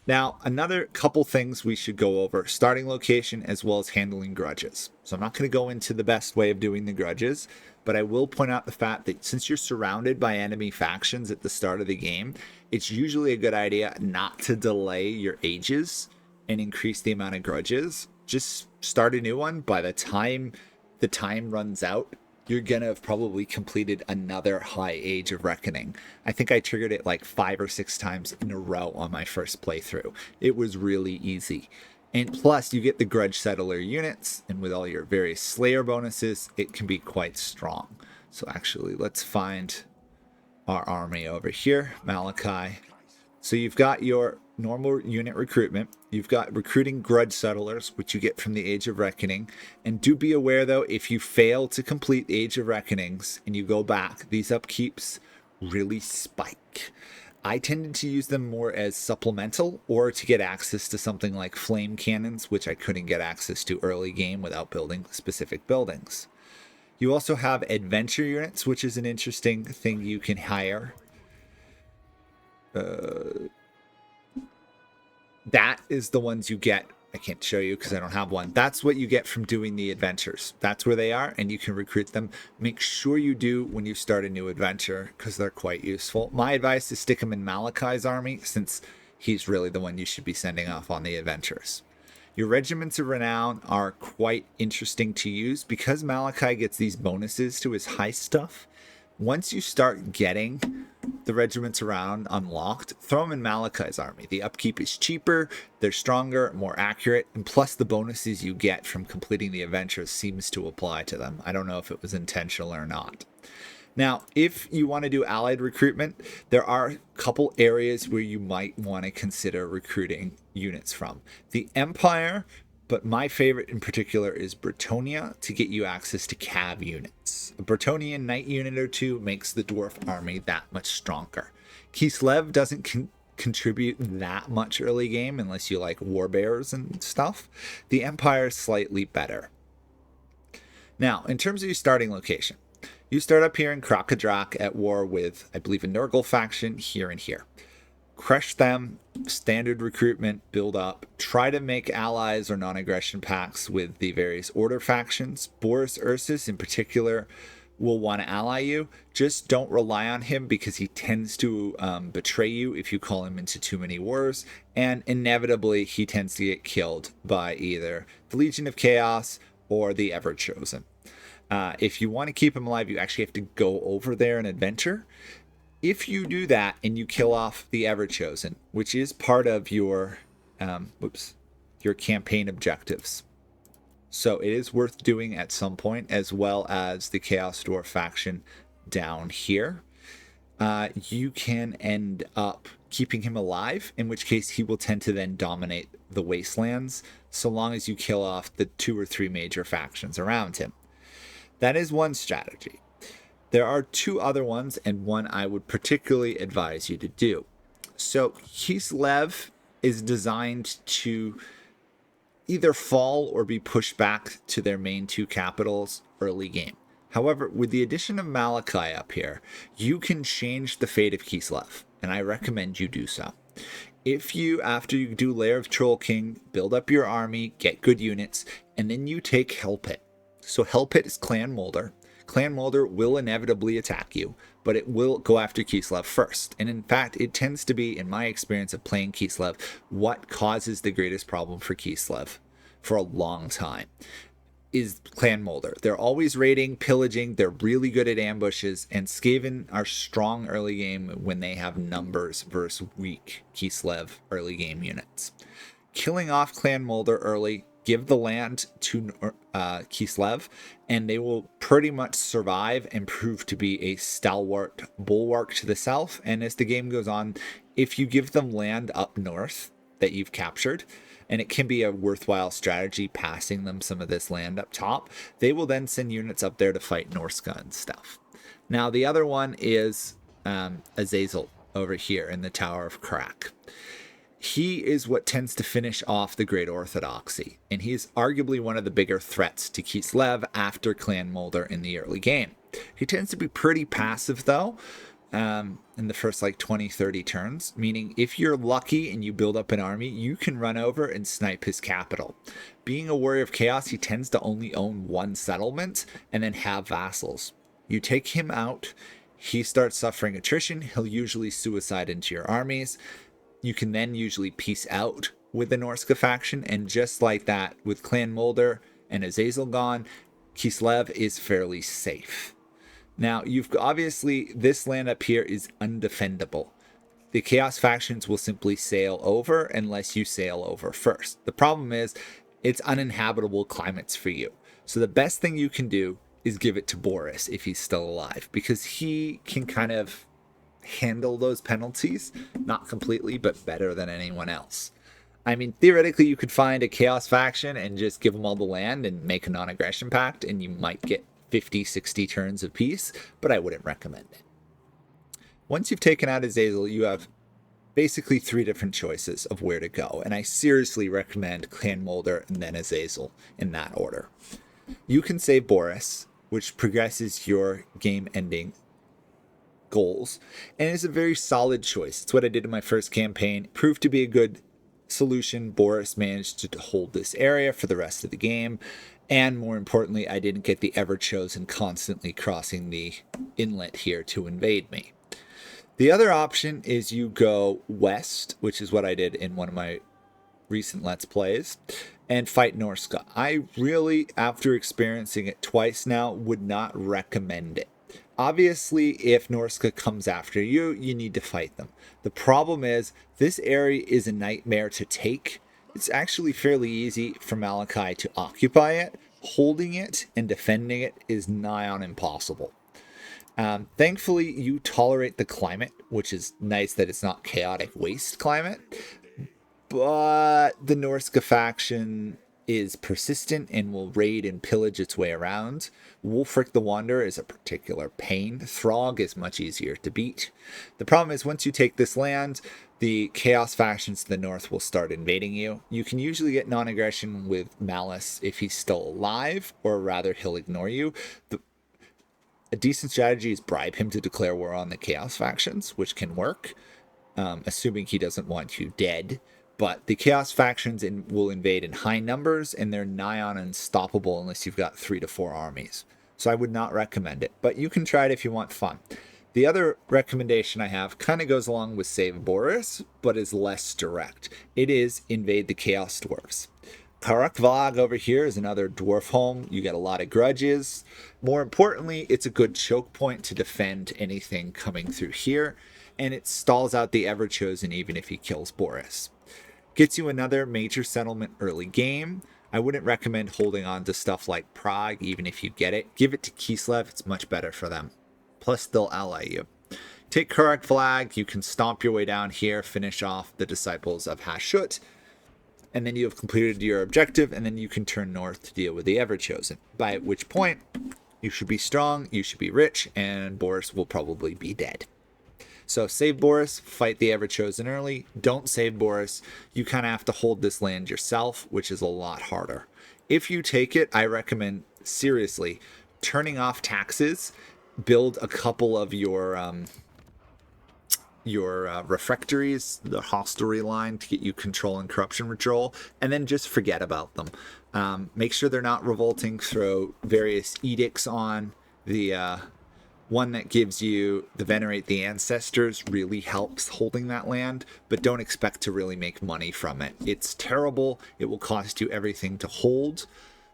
Now, another couple things we should go over. Starting location as well as handling grudges. So I'm not going to go into the best way of doing the grudges, but I will point out the fact that since you're surrounded by enemy factions at the start of the game, it's usually a good idea not to delay your ages and increase the amount of grudges. Just start a new one. By the time the time runs out, you're going to have probably completed another high Age of Reckoning. I think I triggered it like 5 or 6 times in a row on my first playthrough. It was really easy. And plus, you get the Grudge Settler units, and with all your various Slayer bonuses, it can be quite strong. So actually, let's find our army over here, Malakai. So you've got your normal unit recruitment. You've got recruiting Grudge Settlers, which you get from the Age of Reckoning. And do be aware, though, if you fail to complete the Age of Reckonings and you go back, these upkeeps really spike. I tended to use them more as supplemental or to get access to something like flame cannons, which I couldn't get access to early game without building specific buildings. You also have adventure units, which is an interesting thing you can hire. That is the ones you get. I can't show you because I don't have one. That's what you get from doing the adventures. That's where they are, and you can recruit them. Make sure you do when you start a new adventure because they're quite useful. My advice is stick them in Malakai's army since he's really the one you should be sending off on the adventures. Your regiments of renown are quite interesting to use because Malakai gets these bonuses to his heist stuff. Once you start getting the regiments around unlocked, throw them in Malakai's army. The upkeep is cheaper, they're stronger, more accurate, and plus the bonuses you get from completing the adventures seems to apply to them. I don't know if it was intentional or not. Now, if you want to do allied recruitment, there are a couple areas where you might want to consider recruiting units from. The Empire, but my favorite in particular is Bretonnia to get you access to cav units. A Bretonian knight unit or 2 makes the dwarf army that much stronger. Kislev doesn't contribute that much early game unless you like warbears and stuff. The Empire is slightly better. Now, in terms of your starting location, you start up here in Krakadrak at war with, I believe, a Nurgle faction here and here. Crush them, standard recruitment, build up, try to make allies or non-aggression pacts with the various order factions. Boris Ursus in particular will want to ally you. Just don't rely on him because he tends to betray you if you call him into too many wars, and inevitably he tends to get killed by either the Legion of Chaos or the Everchosen. If you want to keep him alive, you actually have to go over there and adventure. If you do that and you kill off the Everchosen, which is part of your your campaign objectives, so it is worth doing at some point, as well as the Chaos Dwarf faction down here. You can end up keeping him alive, in which case he will tend to then dominate the wastelands, so long as you kill off the 2 or 3 major factions around him. That is one strategy. There are 2 other ones, and one I would particularly advise you to do. So Kislev is designed to either fall or be pushed back to their main 2 capitals early game. However, with the addition of Malakai up here, you can change the fate of Kislev, and I recommend you do so. If you, after you do Lair of Troll King, build up your army, get good units, and then you take Hellpit. So Hellpit is Clan Moulder. Clan Moulder will inevitably attack you, but it will go after Kislev first. And in fact, it tends to be, in my experience of playing Kislev, what causes the greatest problem for Kislev for a long time is Clan Moulder. They're always raiding, pillaging, they're really good at ambushes, and Skaven are strong early game when they have numbers versus weak Kislev early game units. Killing off Clan Moulder early give the land to Kislev, and they will pretty much survive and prove to be a stalwart bulwark to the south. And as the game goes on, if you give them land up north that you've captured, and it can be a worthwhile strategy passing them some of this land up top, they will then send units up there to fight Norska and stuff. Now, the other one is Azazel over here in the Tower of Crack. He is what tends to finish off the Great Orthodoxy, and he's arguably one of the bigger threats to Kislev after Clan Moldor in the early game. He tends to be pretty passive, though, in the first like 20-30 turns, meaning if you're lucky and you build up an army, you can run over and snipe his capital. Being a warrior of chaos, he tends to only own one settlement and then have vassals. You take him out, he starts suffering attrition, he'll usually suicide into your armies. You can then usually peace out with the Norska faction, and just like that, with Clan Moldor and Azazel gone, Kislev is fairly safe. Now, you've obviously, this land up here is undefendable. The Chaos factions will simply sail over unless you sail over first. The problem is, it's uninhabitable climates for you. So the best thing you can do is give it to Boris if he's still alive, because he can kind of handle those penalties, not completely, but better than anyone else. I mean, theoretically, you could find a Chaos faction and just give them all the land and make a non-aggression pact, and you might get 50-60 turns of peace, but I wouldn't recommend it. Once you've taken out Azazel, you have basically 3 different choices of where to go, and I seriously recommend Clan Moldor and then Azazel in that order. You can save Boris, which progresses your game-ending goals, and is a very solid choice. It's what I did in my first campaign. It proved to be a good solution. Boris managed to hold this area for the rest of the game, and more importantly, I didn't get the Ever-Chosen constantly crossing the inlet here to invade me. The other option is you go west, which is what I did in one of my recent Let's Plays, and fight Norska. I really, after experiencing it twice now, would not recommend it. Obviously, if Norska comes after you, you need to fight them. The problem is, this area is a nightmare to take. It's actually fairly easy for Malakai to occupy it. Holding it and defending it is nigh on impossible. Thankfully, you tolerate the climate, which is nice that it's not chaotic waste climate. But the Norska faction is persistent and will raid and pillage its way around. Wulfric the Wanderer is a particular pain. Throg is much easier to beat. The problem is, once you take this land, the Chaos factions to the north will start invading you. You can usually get non-aggression with Malice if he's still alive, or rather he'll ignore you. A decent strategy is bribe him to declare war on the Chaos factions, which can work, assuming he doesn't want you dead. But the Chaos factions will invade in high numbers, and they're nigh on unstoppable unless you've got 3 to 4 armies. So I would not recommend it, but you can try it if you want fun. The other recommendation I have kind of goes along with Save Boris, but is less direct. It is invade the Chaos Dwarves. Karakvalag over here is another dwarf home. You get a lot of grudges. More importantly, it's a good choke point to defend anything coming through here, and it stalls out the Ever-Chosen even if he kills Boris. Gets you another major settlement early game. I wouldn't recommend holding on to stuff like Prague, even if you get it. Give it to Kislev, it's much better for them. Plus, they'll ally you. Take Kurak Flag, you can stomp your way down here, finish off the Disciples of Hashut, and then you have completed your objective, and then you can turn north to deal with the Ever-Chosen. By which point, you should be strong, you should be rich, and Boris will probably be dead. So save Boris, fight the Ever-Chosen early. Don't save Boris. You kind of have to hold this land yourself, which is a lot harder. If you take it, I recommend, seriously, turning off taxes, build a couple of your refectories, the hostelry line, to get you control and corruption control, and then just forget about them. Make sure they're not revolting. Throw various edicts on. The one that gives you the Venerate the Ancestors really helps holding that land, but don't expect to really make money from it. It's terrible. It will cost you everything to hold.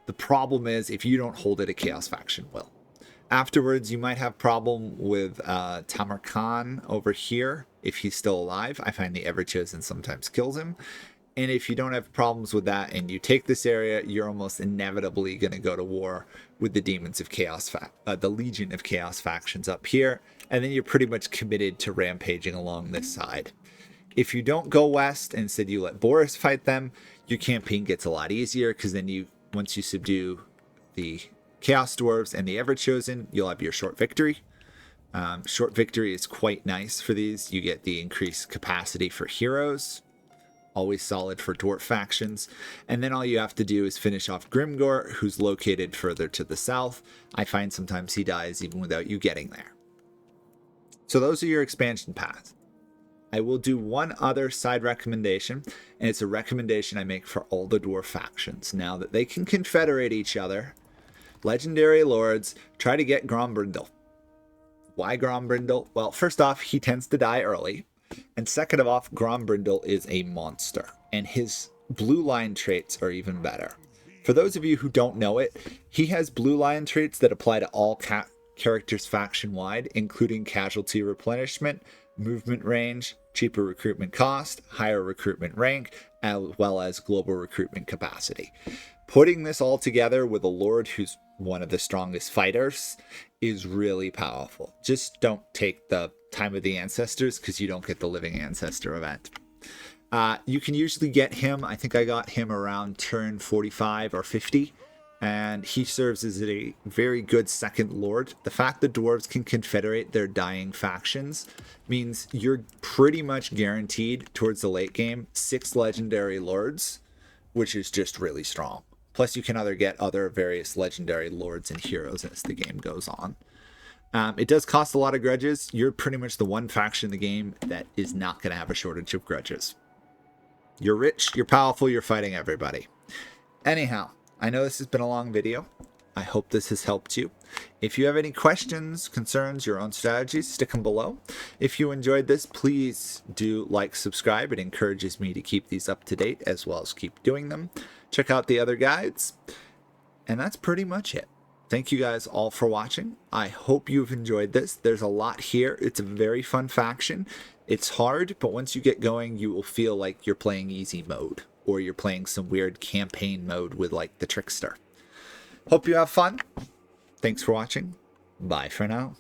The problem is, if you don't hold it, a Chaos faction will. Afterwards, you might have problem with Tamar Khan over here, if he's still alive. I find the Ever-Chosen sometimes kills him. And if you don't have problems with that and you take this area, you're almost inevitably going to go to war with the Demons of Chaos, the Legion of Chaos factions up here. And then you're pretty much committed to rampaging along this side. If you don't go west and instead you let Boris fight them, your campaign gets a lot easier, because then once you subdue the Chaos Dwarves and the Everchosen, you'll have your short victory. Short victory is quite nice for these. You get the increased capacity for heroes. Always solid for dwarf factions. And then all you have to do is finish off Grimgor, who's located further to the south. I find sometimes he dies even without you getting there. So those are your expansion paths. I will do one other side recommendation, and it's a recommendation I make for all the dwarf factions. Now that they can confederate each other, legendary lords, try to get Grombrindle. Why Grombrindle? Well, first off, he tends to die early. And second of all, Grombrindle is a monster, and his blue line traits are even better. For those of you who don't know it, he has blue line traits that apply to all characters faction-wide, including casualty replenishment, movement range, cheaper recruitment cost, higher recruitment rank, as well as global recruitment capacity. Putting this all together with a lord who's one of the strongest fighters is really powerful. Just don't take the Time of the Ancestors, because you don't get the Living Ancestor event. You can usually get him, I think I got him around turn 45 or 50, and he serves as a very good second lord. The fact that dwarves can confederate their dying factions means you're pretty much guaranteed towards the late game 6 legendary lords, which is just really strong. Plus you can either get other various legendary lords and heroes as the game goes on. It does cost a lot of grudges. You're pretty much the one faction in the game that is not going to have a shortage of grudges. You're rich, you're powerful, you're fighting everybody. Anyhow, I know this has been a long video. I hope this has helped you. If you have any questions, concerns, your own strategies, stick them below. If you enjoyed this, please do like, subscribe. It encourages me to keep these up to date as well as keep doing them. Check out the other guides. And that's pretty much it. Thank you guys all for watching. I hope you've enjoyed this. There's a lot here. It's a very fun faction. It's hard, but once you get going, you will feel like you're playing easy mode, or you're playing some weird campaign mode with like the Trickster. Hope you have fun. Thanks for watching. Bye for now.